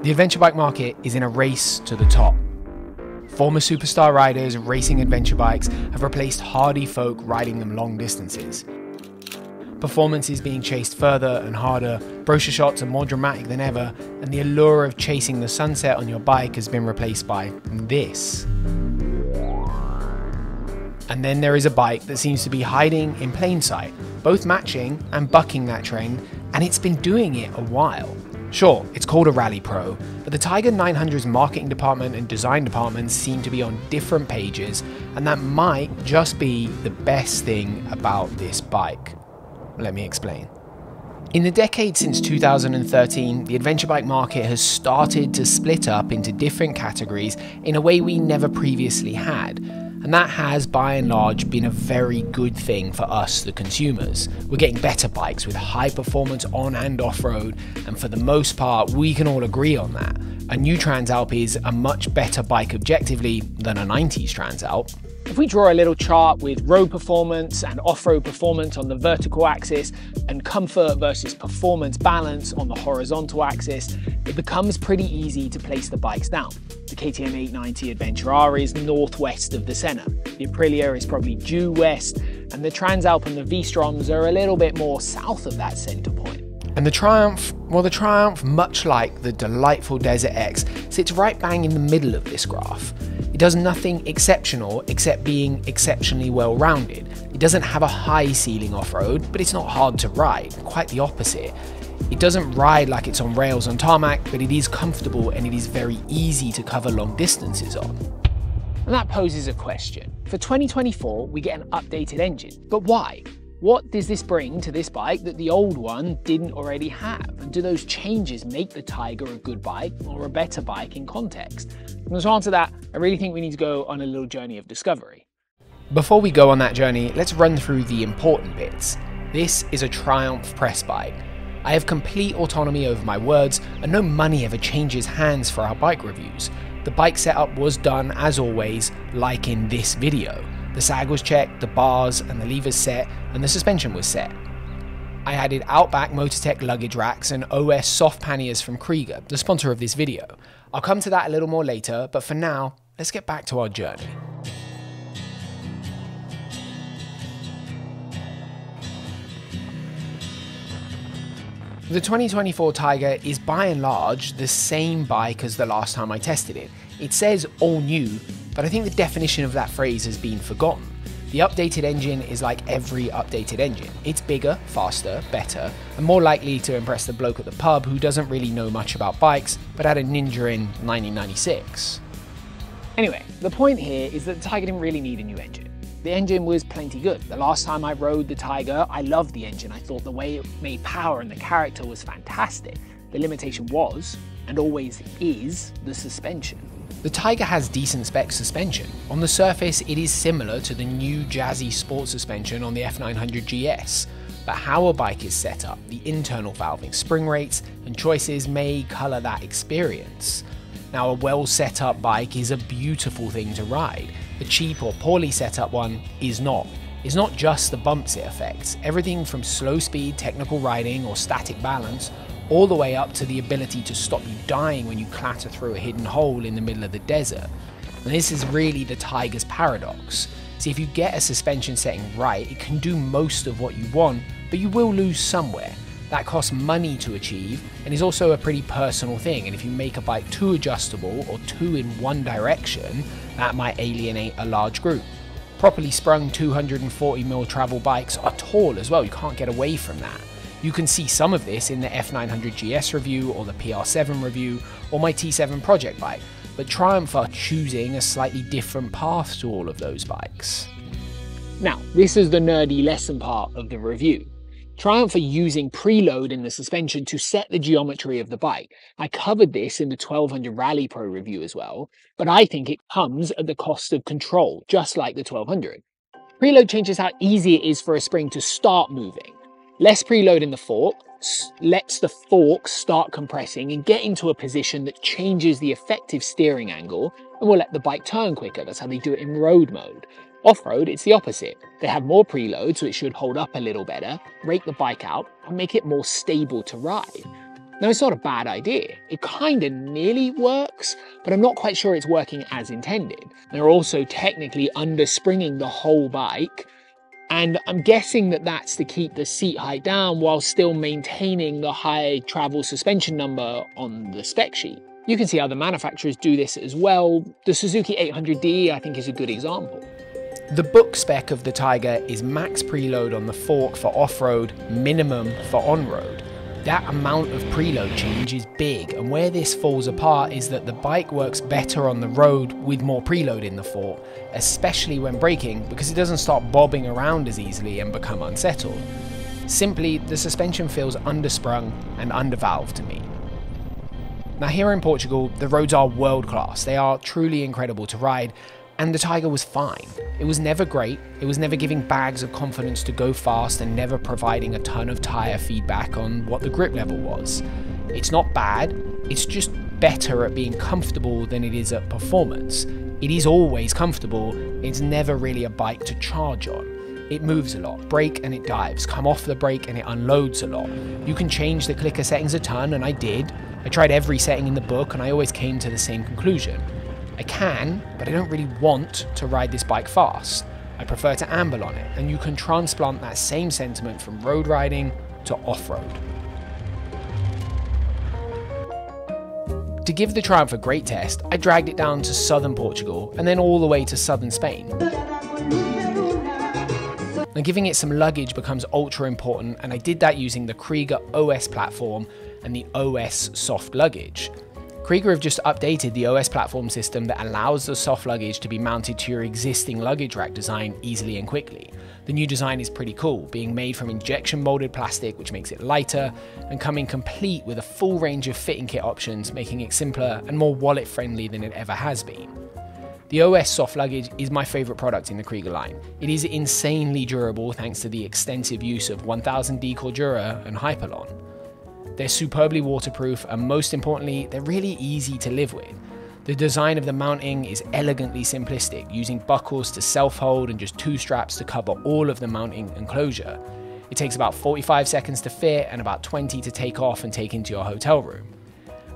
The adventure bike market is in a race to the top. Former superstar riders racing adventure bikes have replaced hardy folk riding them long distances. Performance is being chased further and harder, brochure shots are more dramatic than ever, and the allure of chasing the sunset on your bike has been replaced by this. And then there is a bike that seems to be hiding in plain sight, both matching and bucking that trend, and it's been doing it a while. Sure, it's called a Rally Pro, but the Tiger 900's marketing department and design departments seem to be on different pages, and that might just be the best thing about this bike. Let me explain. In the decade since 2013, the adventure bike market has started to split up into different categories in a way we never previously had. And that has, by and large, been a very good thing for us, the consumers. We're getting better bikes with high performance on and off-road, and for the most part, we can all agree on that. A new Transalp is a much better bike objectively than a 90s Transalp. If we draw a little chart with road performance and off-road performance on the vertical axis and comfort versus performance balance on the horizontal axis, it becomes pretty easy to place the bikes down. The KTM 890 Adventure R is northwest of the centre, the Aprilia is probably due west, and the Transalp and the V-Stroms are a little bit more south of that centre point. And the Triumph, well, the Triumph, much like the delightful Desert X, sits right bang in the middle of this graph. It does nothing exceptional except being exceptionally well-rounded. It doesn't have a high ceiling off-road, but it's not hard to ride, quite the opposite. It doesn't ride like it's on rails on tarmac, but it is comfortable and it is very easy to cover long distances on. And that poses a question. For 2024, we get an updated engine, but why? What does this bring to this bike that the old one didn't already have? And do those changes make the Tiger a good bike or a better bike in context? And to answer that, I really think we need to go on a little journey of discovery. Before we go on that journey, let's run through the important bits. This is a Triumph press bike. I have complete autonomy over my words, and no money ever changes hands for our bike reviews. The bike setup was done, as always, like in this video. The sag was checked, the bars and the levers set, and the suspension was set. I added Outback Motortech luggage racks and OS soft panniers from Krieger, the sponsor of this video. I'll come to that a little more later, but for now, let's get back to our journey. The 2024 Tiger is by and large the same bike as the last time I tested it. It says all new, but I think the definition of that phrase has been forgotten. The updated engine is like every updated engine. It's bigger, faster, better, and more likely to impress the bloke at the pub who doesn't really know much about bikes, but had a Ninja in 1996. Anyway, the point here is that the Tiger didn't really need a new engine. The engine was plenty good. The last time I rode the Tiger, I loved the engine. I thought the way it made power and the character was fantastic. The limitation was, and always is, the suspension. The Tiger has decent spec suspension. On the surface, it is similar to the new jazzy sport suspension on the F900 GS. But how a bike is set up, the internal valving, spring rates, and choices may colour that experience. Now, a well set up bike is a beautiful thing to ride. A cheap or poorly set up one is not. It's not just the bumps it affects. Everything from slow speed, technical riding, or static balance, all the way up to the ability to stop you dying when you clatter through a hidden hole in the middle of the desert. And this is really the Tiger's paradox. See, if you get a suspension setting right, it can do most of what you want, but you will lose somewhere. That costs money to achieve and is also a pretty personal thing, and if you make a bike too adjustable or too in one direction, that might alienate a large group. Properly sprung 240mm travel bikes are tall as well, you can't get away from that. You can see some of this in the F900 GS review or the PR7 review or my T7 project bike, but Triumph are choosing a slightly different path to all of those bikes. Now, this is the nerdy lesson part of the review. Triumph are using preload in the suspension to set the geometry of the bike. I covered this in the 1200 Rally Pro review as well, but I think it comes at the cost of control, just like the 1200. Preload changes how easy it is for a spring to start moving. Less preload in the fork lets the fork start compressing and get into a position that changes the effective steering angle and will let the bike turn quicker. That's how they do it in road mode. Off-road, it's the opposite. They have more preload, so it should hold up a little better, rake the bike out, and make it more stable to ride. Now, it's not a bad idea. It kind of nearly works, but I'm not quite sure it's working as intended. They're also technically underspringing the whole bike, and I'm guessing that that's to keep the seat height down while still maintaining the high travel suspension number on the spec sheet. You can see other manufacturers do this as well. The Suzuki 800D, I think, is a good example. The book spec of the Tiger is max preload on the fork for off-road, minimum for on-road. That amount of preload change is big, and where this falls apart is that the bike works better on the road with more preload in the fork, especially when braking, because it doesn't start bobbing around as easily and become unsettled. Simply, the suspension feels undersprung and undervalved to me. Now, here in Portugal, the roads are world class. They are truly incredible to ride, and the Tiger was fine. It was never great, it was never giving bags of confidence to go fast and never providing a ton of tyre feedback on what the grip level was. It's not bad, it's just better at being comfortable than it is at performance. It is always comfortable, it's never really a bike to charge on. It moves a lot, brake and it dives, come off the brake and it unloads a lot. You can change the clicker settings a ton, and I did. I tried every setting in the book and I always came to the same conclusion. I can, but I don't really want to ride this bike fast. I prefer to amble on it, and you can transplant that same sentiment from road riding to off-road. To give the Triumph a great test, I dragged it down to southern Portugal and then all the way to southern Spain. Now, giving it some luggage becomes ultra important, and I did that using the Kriega OS platform and the OS soft luggage. Kriega have just updated the OS platform system that allows the soft luggage to be mounted to your existing luggage rack design easily and quickly. The new design is pretty cool, being made from injection molded plastic, which makes it lighter, and coming complete with a full range of fitting kit options, making it simpler and more wallet friendly than it ever has been. The OS soft luggage is my favourite product in the Kriega line. It is insanely durable thanks to the extensive use of 1000D Cordura and Hyperlon. They're superbly waterproof, and most importantly, they're really easy to live with. The design of the mounting is elegantly simplistic, using buckles to self-hold and just 2 straps to cover all of the mounting and closure. It takes about 45 seconds to fit and about 20 to take off and take into your hotel room.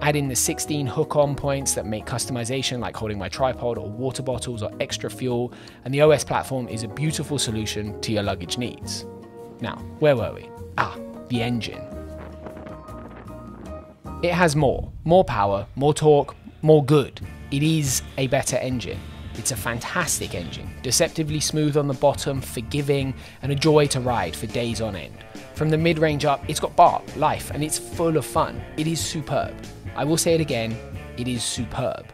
Add in the 16 hook-on points that make customization like holding my tripod or water bottles or extra fuel, and the OS platform is a beautiful solution to your luggage needs. Now, where were we? The engine. It has more power, more torque, more good. It is a better engine. It's a fantastic engine, deceptively smooth on the bottom, forgiving, and a joy to ride for days on end. From the mid-range up, it's got bark, life, and it's full of fun. It is superb. I will say it again, it is superb.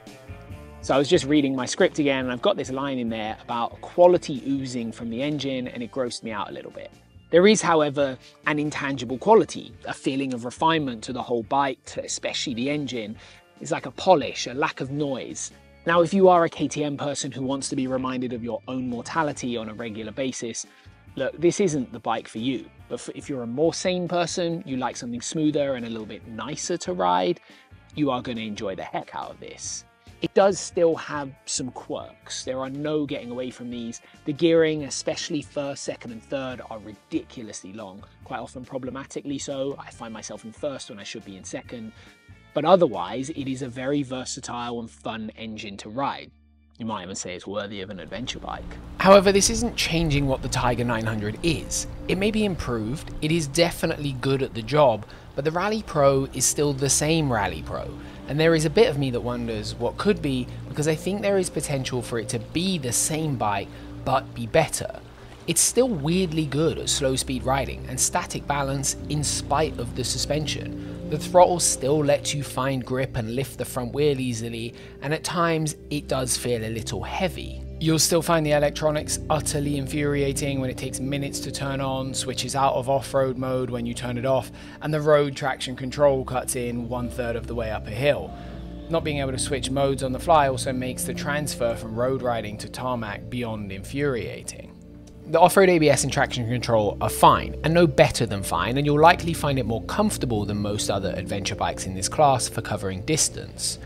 So I was just reading my script again, and I've got this line in there about quality oozing from the engine, and it grossed me out a little bit. There is, however, an intangible quality, a feeling of refinement to the whole bike, especially the engine. It's like a polish, a lack of noise. Now, if you are a KTM person who wants to be reminded of your own mortality on a regular basis, look, this isn't the bike for you. But if you're a more sane person, you like something smoother and a little bit nicer to ride, you are going to enjoy the heck out of this. It does still have some quirks. There are no getting away from these. The gearing, especially first, second and third, are ridiculously long, quite often problematically so. I find myself in first when I should be in second. But otherwise, it is a very versatile and fun engine to ride. You might even say it's worthy of an adventure bike. However, this isn't changing what the Tiger 900 is. It may be improved, it is definitely good at the job, but the Rally Pro is still the same Rally Pro. And there is a bit of me that wonders what could be, because I think there is potential for it to be the same bike, but be better. It's still weirdly good at slow speed riding and static balance in spite of the suspension. The throttle still lets you find grip and lift the front wheel easily, and at times it does feel a little heavy. You'll still find the electronics utterly infuriating when it takes minutes to turn on, switches out of off-road mode when you turn it off, and the road traction control cuts in 1/3 of the way up a hill. Not being able to switch modes on the fly also makes the transfer from road riding to tarmac beyond infuriating. The off-road ABS and traction control are fine, and no better than fine, and you'll likely find it more comfortable than most other adventure bikes in this class for covering distance.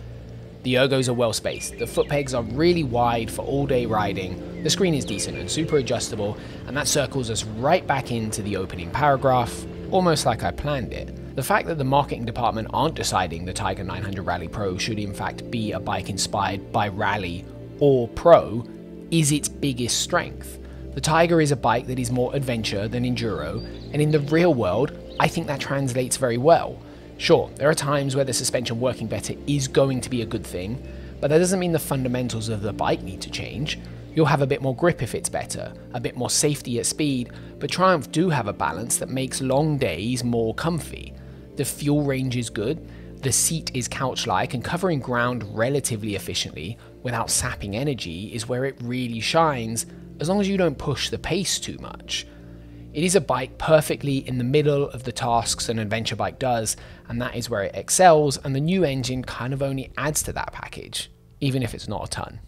The ergos are well spaced, the foot pegs are really wide for all-day riding, the screen is decent and super adjustable, and that circles us right back into the opening paragraph, almost like I planned it. The fact that the marketing department aren't deciding the Tiger 900 Rally Pro should in fact be a bike inspired by rally or pro is its biggest strength. The Tiger is a bike that is more adventure than enduro, and in the real world, I think that translates very well. Sure, there are times where the suspension working better is going to be a good thing, but that doesn't mean the fundamentals of the bike need to change. You'll have a bit more grip if it's better, a bit more safety at speed, but Triumph do have a balance that makes long days more comfy. The fuel range is good, the seat is couch-like, and covering ground relatively efficiently without sapping energy is where it really shines, as long as you don't push the pace too much. It is a bike perfectly in the middle of the tasks an adventure bike does, and that is where it excels, and the new engine kind of only adds to that package, even if it's not a ton.